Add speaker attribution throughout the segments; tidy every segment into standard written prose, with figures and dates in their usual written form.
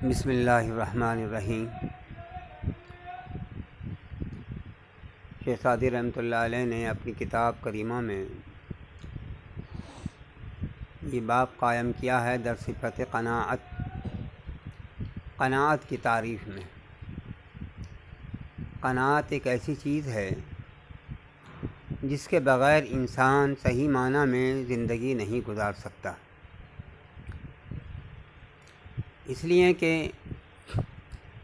Speaker 1: بسم اللہ الرحمن الرحیم۔ شیخ سعدی رحمۃ اللہ علیہ نے اپنی کتاب کریمہ میں یہ باب قائم کیا ہے در صفت قناعت کی تعریف میں۔ قناعت ایک ایسی چیز ہے جس کے بغیر انسان صحیح معنی میں زندگی نہیں گزار سکتا، اس لیے کہ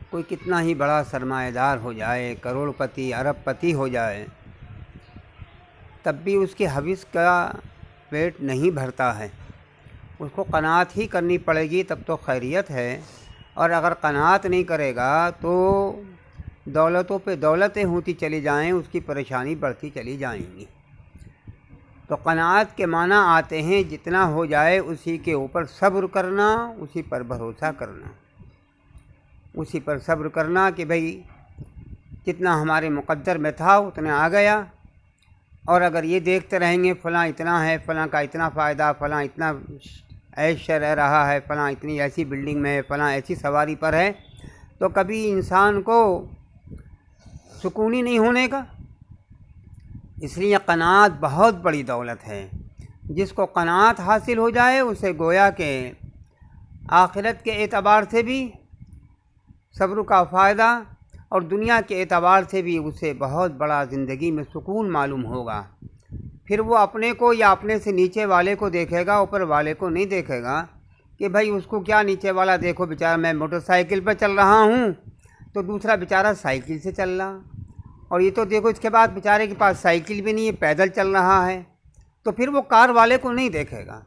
Speaker 1: کوئی کتنا ہی بڑا سرمایہ دار ہو جائے، کروڑ پتی ارب پتی ہو جائے، تب بھی اس کی حوث کا پیٹ نہیں بھرتا ہے۔ اس کو قناعت ہی کرنی پڑے گی، تب تو خیریت ہے، اور اگر قناعت نہیں کرے گا تو دولتوں پہ دولتیں ہوتی چلی جائیں، اس کی پریشانی بڑھتی چلی جائیں گی۔ تو قناعت کے معنی آتے ہیں جتنا ہو جائے اسی کے اوپر صبر کرنا، اسی پر بھروسہ کرنا، اسی پر صبر کرنا کہ بھئی جتنا ہمارے مقدر میں تھا اتنا آ گیا، اور اگر یہ دیکھتے رہیں گے فلاں اتنا ہے، فلاں کا اتنا فائدہ، فلاں اتنا عیش رہ رہا ہے، فلاں اتنی ایسی بلڈنگ میں ہے، فلاں ایسی سواری پر ہے، تو کبھی انسان کو سکون ہی نہیں ہونے کا۔ اس لیے قناعت بہت بڑی دولت ہے۔ جس کو قناعت حاصل ہو جائے اسے گویا کہ آخرت کے اعتبار سے بھی صبر کا فائدہ، اور دنیا کے اعتبار سے بھی اسے بہت بڑا زندگی میں سکون معلوم ہوگا۔ پھر وہ اپنے کو یا اپنے سے نیچے والے کو دیکھے گا، اوپر والے کو نہیں دیکھے گا کہ بھائی اس کو کیا نیچے والا دیکھو بیچارہ، میں موٹر سائیکل پہ چل رہا ہوں تو دوسرا بیچارہ سائیکل سے چل رہا، اور یہ تو دیکھو اس کے بعد بیچارے کے پاس سائیکل بھی نہیں ہے، پیدل چل رہا ہے، تو پھر وہ کار والے کو نہیں دیکھے گا۔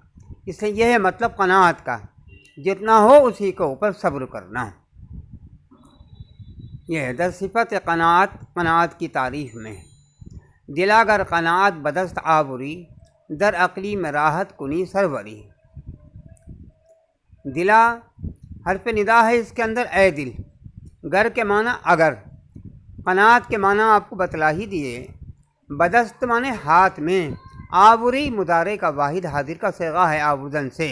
Speaker 1: اس لیے یہ ہے مطلب قناعت کا، جتنا ہو اسی کے اوپر صبر کرنا۔ یہ ہے در صفت قناعت کی تعریف میں۔ دلا گر قناعت بدست آوری، در عقلی میں راحت کنی سروری۔ دلا حرف ندا ہے اس کے اندر، اے دل، گر کے معنی اگر، قناعت کے معنی آپ کو بتلا ہی دیے۔ بدست معنی ہاتھ میں، آوری مضارع کا واحد حاضر کا صیغہ ہے آوردن سے۔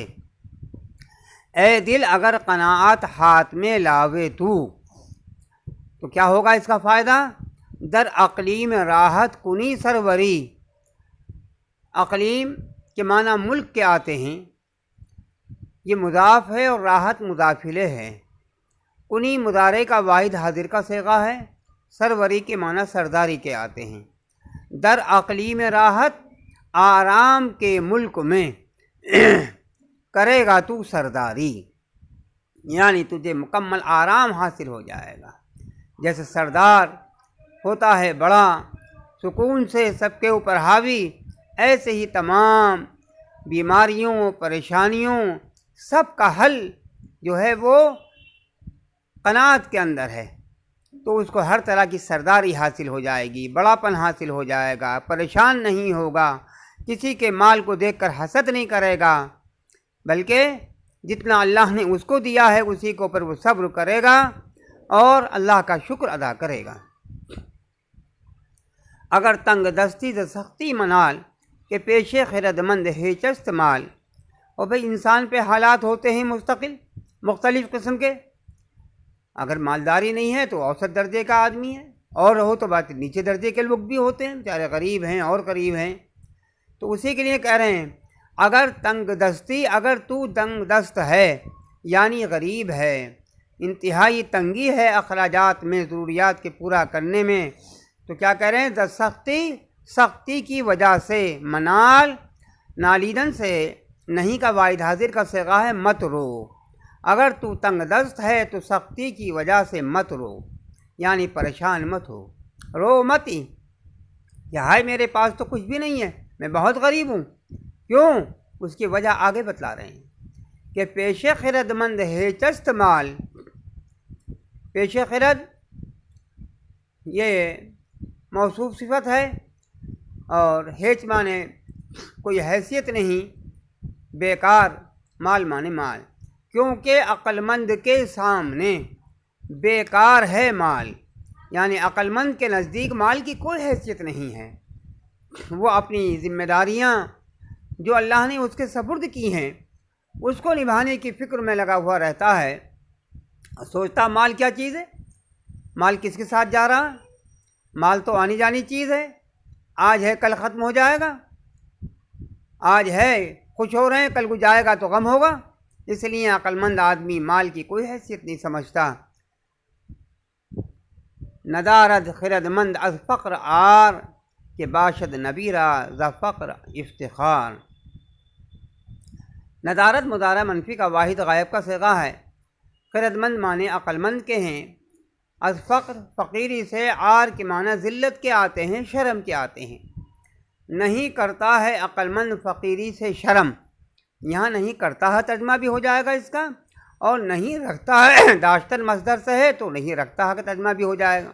Speaker 1: اے دل اگر قناعت ہاتھ میں لاوے تو کیا ہوگا اس کا فائدہ؟ در اقلیم راحت کنی سروری۔ اقلیم کے معنی ملک کے آتے ہیں، یہ مضاف ہے اور راحت مضاف الیہ ہے۔ کنی مضارع کا واحد حاضر کا صیغہ ہے، سروری کے معنی سرداری کے آتے ہیں۔ در اقلیم راحت، آرام کے ملک میں کرے گا تو سرداری، یعنی تجھے مکمل آرام حاصل ہو جائے گا۔ جیسے سردار ہوتا ہے بڑا سکون سے سب کے اوپر حاوی، ایسے ہی تمام بیماریوں پریشانیوں سب کا حل جو ہے وہ قناعت کے اندر ہے، تو اس کو ہر طرح کی سرداری حاصل ہو جائے گی، بڑا پن حاصل ہو جائے گا، پریشان نہیں ہوگا، کسی کے مال کو دیکھ کر حسد نہیں کرے گا، بلکہ جتنا اللہ نے اس کو دیا ہے اسی کے اوپر وہ صبر کرے گا اور اللہ کا شکر ادا کرے گا۔ اگر تنگ دستی ز سختی منال، کہ پیش خرد مند ہے چست مال۔ اور بھئی انسان پہ حالات ہوتے ہیں مختلف قسم کے، اگر مالداری نہیں ہے تو اوسط درجے کا آدمی ہے، اور ہو تو بات نیچے درجے کے لوگ بھی ہوتے ہیں، بیچارے غریب ہیں اور قریب ہیں، تو اسی کے لیے کہہ رہے ہیں اگر تنگ دستی، اگر تو تنگ دست ہے یعنی غریب ہے، انتہائی تنگی ہے اخراجات میں، ضروریات کے پورا کرنے میں، تو کیا کہہ رہے ہیں؟ سختی کی وجہ سے، منال نالیدن سے نہیں کا واحد حاضر کا صیغہ ہے مت رو۔ اگر تو تنگ دست ہے تو سختی کی وجہ سے مت رو، یعنی پریشان مت ہو، رو مت ہی کہ ہائے میرے پاس تو کچھ بھی نہیں ہے، میں بہت غریب ہوں۔ کیوں؟ اس کی وجہ آگے بتلا رہے ہیں کہ پیش خرد مند ہے چست مال۔ پیش خرد یہ موصوف صفت ہے، اور ہیچ مانے کوئی حیثیت نہیں، بیکار، مال مانے مال، کیونکہ عقل مند کے سامنے بیکار ہے مال، یعنی عقل مند کے نزدیک مال کی کوئی حیثیت نہیں ہے۔ وہ اپنی ذمہ داریاں جو اللہ نے اس کے سپرد کی ہیں اس کو نبھانے کی فکر میں لگا ہوا رہتا ہے، सोचता माल क्या चीज़ है, माल किसके साथ जा रहा है, माल तो आनी जानी चीज़ है, आज है कल ख़त्म हो जाएगा, आज है खुश हो रहे हैं कल को जाएगा तो गम होगा। इसलिए अक्लमंद आदमी माल की कोई हैसियत नहीं समझता। नदारत खिरदमंद अज फ़क्र आर के बाशद नबीरा ज़ फ़क्र इफ्तिखार। नदारत मुदारा मनफी का वाहिद गायब का सिगा है। खिरदमंद माने अक्लमंद के हैं। अज फ़क्र फ़कीरी से, आर के माना ज़िल्लत के आते हैं, शर्म के आते हैं। नहीं करता है अक्लमंद फ़कीरी से शर्म, यहाँ नहीं करता है तर्जमा भी हो जाएगा इसका, और नहीं रखता है दाश्तन मसदर से है तो नहीं रखता है का तर्जमा भी हो जाएगा।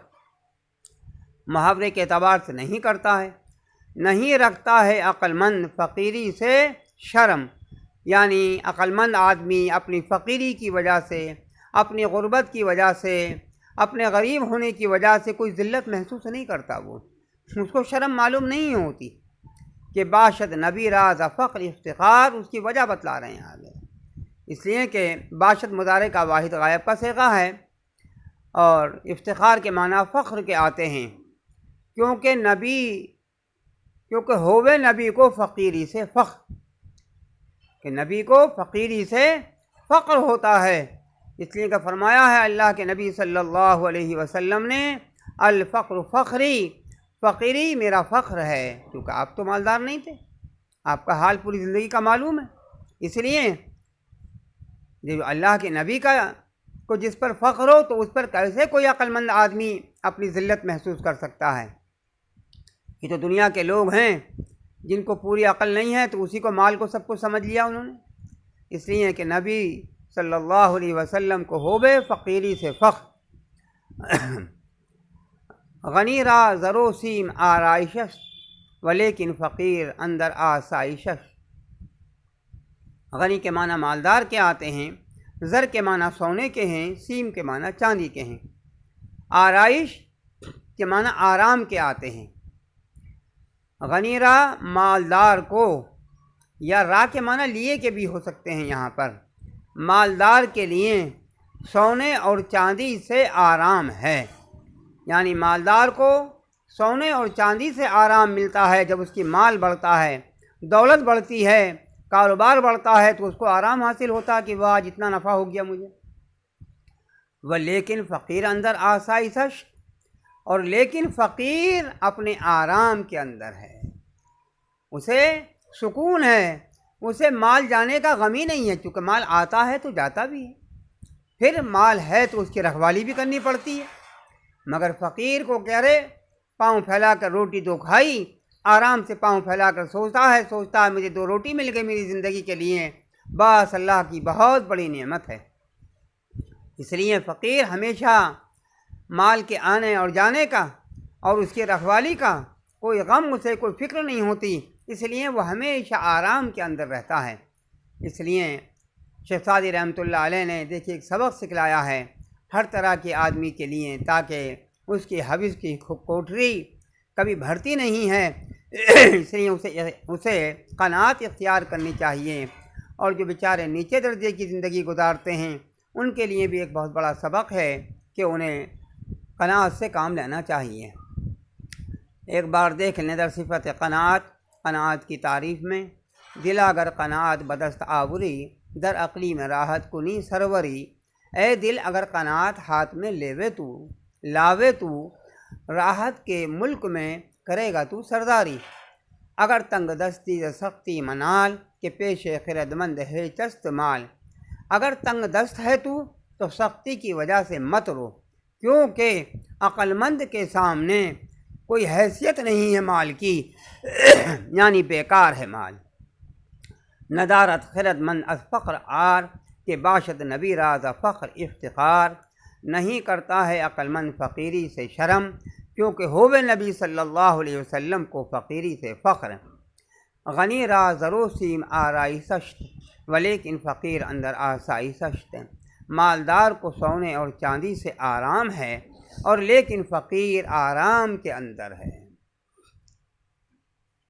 Speaker 1: मुहावरे के एतबार से नहीं करता है, नहीं रखता है अक्लमंद फ़कीरी से शर्म, यानी अक्लमंद आदमी अपनी फ़कीरी की वजह से, अपनी गुर्बत की वजह से, अपने गरीब होने की वजह से कोई ज़िल्लत महसूस नहीं करता। वो उसको शर्म मालूम नहीं होती कि बाशद नबी राज़ फ़क्र इफ्तिखार, उसकी वजह बतला रहे हैं आगे। इसलिए कि बाशद मुदारे का वाहिद गायब का सिगा है और इफ्तिखार के माना फ़ख्र के आते हैं, क्योंकि होवे नबी को फ़कीरी से फ़ख्र, कि नबी को फ़कीरी से फ़ख्र होता है। इसलिए कि फरमाया है अल्लाह के नबी सल्लल्लाहु अलैहि वसल्लम ने, अल फ़ख्र फ़ख्री, फ़कीरी मेरा फ़ख्र है। क्योंकि आप तो मालदार नहीं थे, आपका हाल पूरी ज़िंदगी का मालूम है। इसलिए जब अल्लाह के नबी को जिस पर फ़ख्र हो तो उस पर कैसे कोई अक्लमंद आदमी अपनी ज़िल्लत महसूस कर सकता है। ये तो दुनिया के लोग हैं जिनको पूरी अक्ल नहीं है, तो उसी को माल को सब कुछ समझ लिया उन्होंने। इसलिए कि नबी सल्लल्लाहु अलैहि वसल्लम को होबे फ़कीरी से फ़ख्र। गनी रा ज़रो सीम आराइशश वलेकिन फ़कीर अंदर आसाइशश। गनी के माना मालदार के आते हैं, ज़र के माना सोने के हैं, सीम के माना चांदी के हैं, आराइश के माना आराम के आते हैं। गनीरा मालदार को, या रा के माना लिए के भी हो सकते हैं। यहाँ पर मालदार के लिए सोने और चांदी से आराम है, यानी मालदार को सोने और चांदी से आराम मिलता है। जब उसकी माल बढ़ता है, दौलत बढ़ती है, कारोबार बढ़ता है, तो उसको आराम हासिल होता है कि वाह जितना नफ़ा हो गया मुझे। वह लेकिन फ़कीर अंदर आसाइशश, और लेकिन फ़कीर अपने आराम के अंदर है, उसे सुकून है, उसे माल जाने का गम ही नहीं है। क्योंकि माल आता है तो जाता भी है, फिर माल है तो उसकी रखवाली भी करनी पड़ती है। मगर फ़कीर को कह रहे पाँव फैला कर रोटी दो खाई, आराम से पाँव फैला कर सोचता है मुझे 2 रोटी मिल गई मेरी ज़िंदगी के लिए, बस अल्लाह की बहुत बड़ी नेमत है। इसलिए फ़कीर हमेशा माल के आने और जाने का और उसकी रखवाली का कोई गम, उसे कोई फ़िक्र नहीं होती। इसलिए वह हमेशा आराम के अंदर रहता है। इसलिए शेख सादी रहमतुल्लाह अलैह ने देखिए एक सबक सिखलाया है हर तरह के आदमी के लिए, ताकि उसकी हविस की कोठरी कभी भरती नहीं है। इसलिए उसे क़नाअत इख्तियार करनी चाहिए। और जो बेचारे नीचे दर्जे की ज़िंदगी गुजारते हैं उनके लिए भी एक बहुत बड़ा सबक है कि उन्हें क़नाअत से काम लेना चाहिए। एक बार देख लें दर सिफ़त क़नाअत की तारीफ़ में, दिला अगर क़नाअत बदस्त आवरी, दर अक़ली में राहत कुनी सरवरी। ए दिल अगर क़नाअत हाथ में लावे तू, राहत के मुल्क में करेगा तू सरदारी। अगर तंग दस्ती सख्ती मनाल, के पेशे खिरदमंद है चस्त माल। अगर तंग दस्त है तू तो सख्ती की वजह से मत रो, क्योंकि अक्लमंद के सामने कोई हैसियत नहीं है माल की, यानी बेकार है माल। नदारत खिरदमंद अज फ़ख्र आर, के बाशद नबी राज़ फ़ख्र इफ्तिखार। नहीं करता है अक्लमंद फ़कीरी से शर्म, क्योंकि होवे नबी सल्लल्लाहु अलैहि वसल्लम को फ़कीरी से फ़ख्र। गनी रा ज़रो सीम आराइशश, वलेकिन फ़कीर अंदर आसाइशश। मालदार को सोने और चांदी से आराम है, और लेकिन फ़कीर आराम के अंदर है।